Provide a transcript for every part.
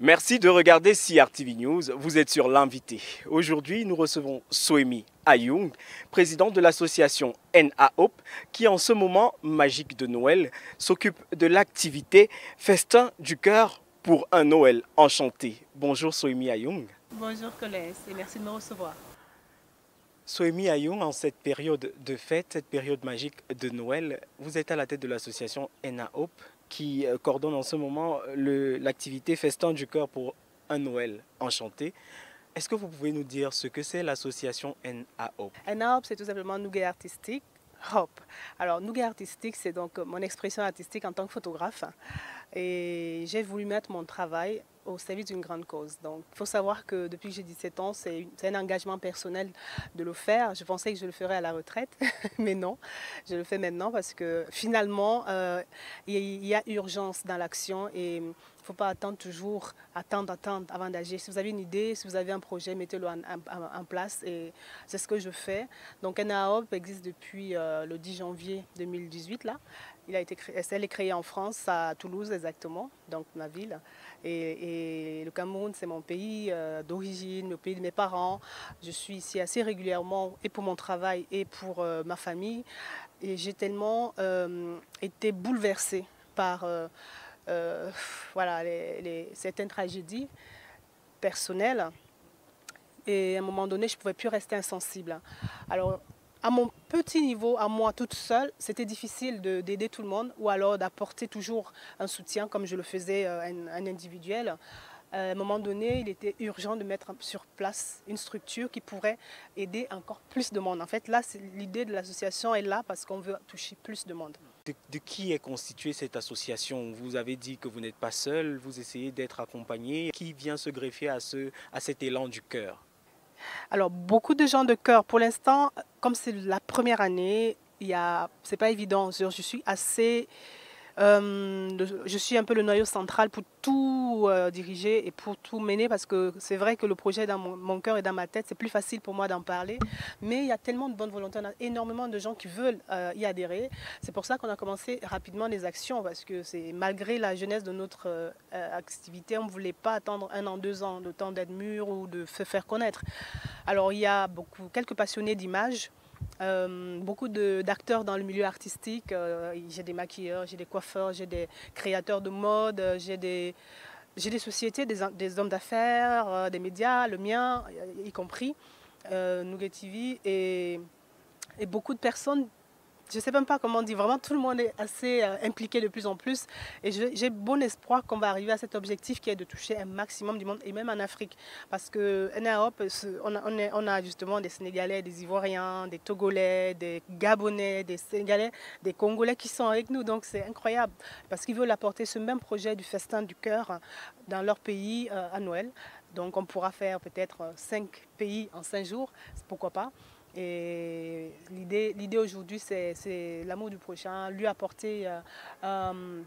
Merci de regarder CRTV News. Vous êtes sur l'invité. Aujourd'hui, nous recevons Soemi Ayung, président de l'association NAOP, qui en ce moment magique de Noël s'occupe de l'activité Festin du cœur pour un Noël enchanté. Bonjour Soemi Ayung. Bonjour Colès et merci de me recevoir. Soemi Ayung, en cette période de fête, cette période magique de Noël, vous êtes à la tête de l'association NAOP qui coordonne en ce moment l'activité Festin du cœur pour un Noël enchanté. Est-ce que vous pouvez nous dire ce que c'est l'association NAOP? NAOP, c'est tout simplement Nougat Artistique. Hop. Alors, Nougat Artistique, c'est donc mon expression artistique en tant que photographe. Et j'ai voulu mettre mon travail au service d'une grande cause. Donc, il faut savoir que depuis que j'ai 17 ans, c'est un engagement personnel de le faire. Je pensais que je le ferais à la retraite, mais non, je le fais maintenant parce que finalement, il y a urgence dans l'action et il ne faut pas attendre avant d'agir. Si vous avez une idée, si vous avez un projet, mettez-le en place et c'est ce que je fais. Donc, NAOP existe depuis le 10 janvier 2018, là. Elle est créée en France, à Toulouse exactement, donc ma ville. Et le Cameroun, c'est mon pays d'origine, le pays de mes parents. Je suis ici assez régulièrement et pour mon travail et pour ma famille. Et j'ai tellement été bouleversée par voilà, certaines tragédies personnelles. Et à un moment donné, je ne pouvais plus rester insensible. Alors, à mon petit niveau, à moi toute seule, c'était difficile d'aider tout le monde ou alors d'apporter toujours un soutien comme je le faisais un individuel. À un moment donné, il était urgent de mettre sur place une structure qui pourrait aider encore plus de monde. En fait, là, l'idée de l'association est là parce qu'on veut toucher plus de monde. De qui est constituée cette association? Vous avez dit que vous n'êtes pas seul, vous essayez d'être accompagné. Qui vient se greffer à cet élan du cœur? Alors, beaucoup de gens de cœur. Pour l'instant, comme c'est la première année, c'est pas évident. Je suis assez... je suis un peu le noyau central pour tout diriger et pour tout mener parce que c'est vrai que le projet est dans mon cœur et dans ma tête, c'est plus facile pour moi d'en parler. Mais il y a tellement de bonne volonté, on a énormément de gens qui veulent y adhérer. C'est pour ça qu'on a commencé rapidement les actions parce que c'est malgré la jeunesse de notre activité, on ne voulait pas attendre 1 an, 2 ans de temps d'être mûr ou de se faire connaître. Alors il y a quelques passionnés d'images. Beaucoup d'acteurs dans le milieu artistique. J'ai des maquilleurs, j'ai des coiffeurs, j'ai des créateurs de mode, j'ai des sociétés, des hommes d'affaires, des médias, le mien y compris, Nougat TV, et beaucoup de personnes. Je ne sais même pas comment dire, vraiment tout le monde est assez impliqué de plus en plus et j'ai bon espoir qu'on va arriver à cet objectif qui est de toucher un maximum du monde et même en Afrique parce que NAOP, on a justement des Sénégalais, des Ivoiriens, des Togolais, des Gabonais, des Sénégalais, des Congolais qui sont avec nous, donc c'est incroyable parce qu'ils veulent apporter ce même projet du festin du cœur dans leur pays à Noël. Donc on pourra faire peut-être 5 pays en 5 jours, pourquoi pas. Et l'idée aujourd'hui, c'est l'amour du prochain, lui apporter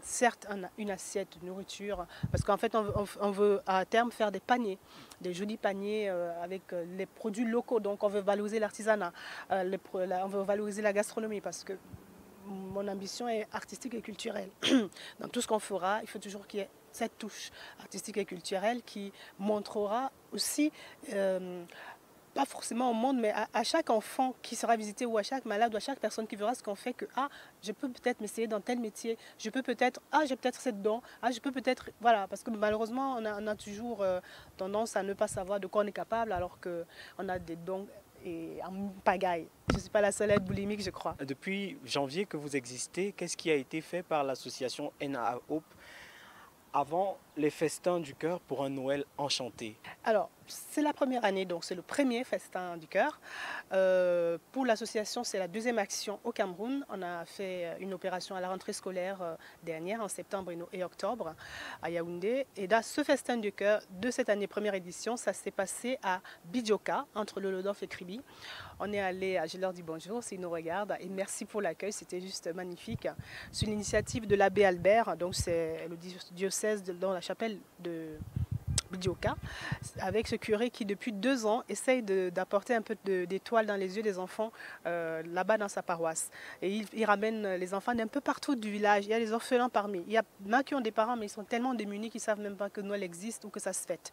certes une assiette de nourriture, parce qu'en fait, on veut à terme faire des paniers, des jolis paniers avec les produits locaux. Donc on veut valoriser l'artisanat, on veut valoriser la gastronomie, parce que mon ambition est artistique et culturelle. Dans tout ce qu'on fera, il faut toujours qu'il y ait cette touche artistique et culturelle qui montrera aussi... pas forcément au monde, mais à chaque enfant qui sera visité ou à chaque malade ou à chaque personne qui verra ce qu'on fait que je peux peut-être m'essayer dans tel métier, je peux peut-être, j'ai peut-être cette don, je peux peut-être, voilà, parce que malheureusement on a toujours tendance à ne pas savoir de quoi on est capable alors qu'on a des dons et en pagaille. Je ne suis pas la seule à être boulimique, je crois. Depuis janvier que vous existez, qu'est-ce qui a été fait par l'association NAOP avant les festins du cœur pour un Noël enchanté? Alors, c'est la première année, donc c'est le premier festin du cœur. Pour l'association, c'est la deuxième action au Cameroun. On a fait une opération à la rentrée scolaire dernière, en septembre et octobre, à Yaoundé. Et dans ce festin du cœur de cette année, première édition, ça s'est passé à Bidjoka, entre le Lodorf et Kribi. On est allé, je leur dis bonjour s'ils nous regardent, et merci pour l'accueil, c'était juste magnifique. C'est une initiative de l'abbé Albert, donc c'est le diocèse dans la chapelle de Dioka, avec ce curé qui depuis 2 ans essaye d'apporter un peu d'étoile dans les yeux des enfants là-bas dans sa paroisse. Et il ramène les enfants d'un peu partout du village. Il y a des orphelins parmi. Il y en a qui ont des parents, mais ils sont tellement démunis qu'ils ne savent même pas que Noël existe ou que ça se fête.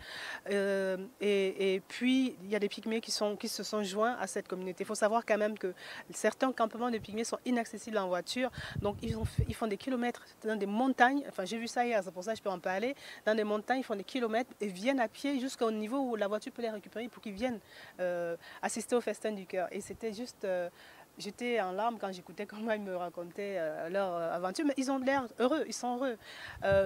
Et puis, il y a des pygmées qui se sont joints à cette communauté. Il faut savoir quand même que certains campements de pygmées sont inaccessibles en voiture. Donc, ils font des kilomètres dans des montagnes. Enfin, j'ai vu ça hier, c'est pour ça que je peux en parler. Dans des montagnes, ils font des kilomètres et viennent à pied jusqu'au niveau où la voiture peut les récupérer pour qu'ils viennent assister au festin du cœur. Et c'était juste... J'étais en larmes quand j'écoutais comment ils me racontaient leur aventure, mais ils ont l'air heureux, ils sont heureux.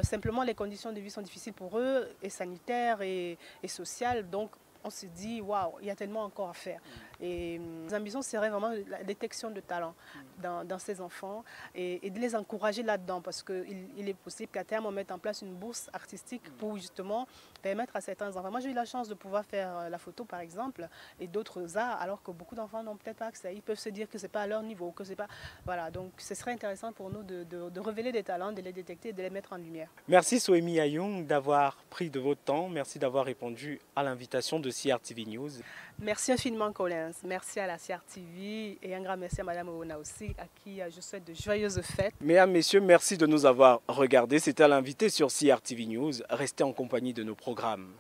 Simplement, les conditions de vie sont difficiles pour eux, et sanitaires et sociales, donc on se dit, waouh, il y a tellement encore à faire. Et nos ambitions serait vraiment la détection de talent dans ces enfants et de les encourager là-dedans, parce qu'il est possible qu'à terme, on mette en place une bourse artistique pour justement permettre à certains enfants. Moi, j'ai eu la chance de pouvoir faire la photo, par exemple, et d'autres arts, alors que beaucoup d'enfants n'ont peut-être pas accès. Ils peuvent se dire que ce n'est pas à leur niveau, que c'est pas... Voilà, donc ce serait intéressant pour nous de révéler des talents, de les détecter et de les mettre en lumière. Merci Soemi Ayoung d'avoir pris de votre temps. Merci d'avoir répondu à l'invitation de CRTV News. Merci infiniment, Collins. Merci à la CRTV et un grand merci à Madame Oona aussi, à qui je souhaite de joyeuses fêtes. Mesdames, Messieurs, merci de nous avoir regardés. C'était l'invité sur CRTV News. Restez en compagnie de nos programmes.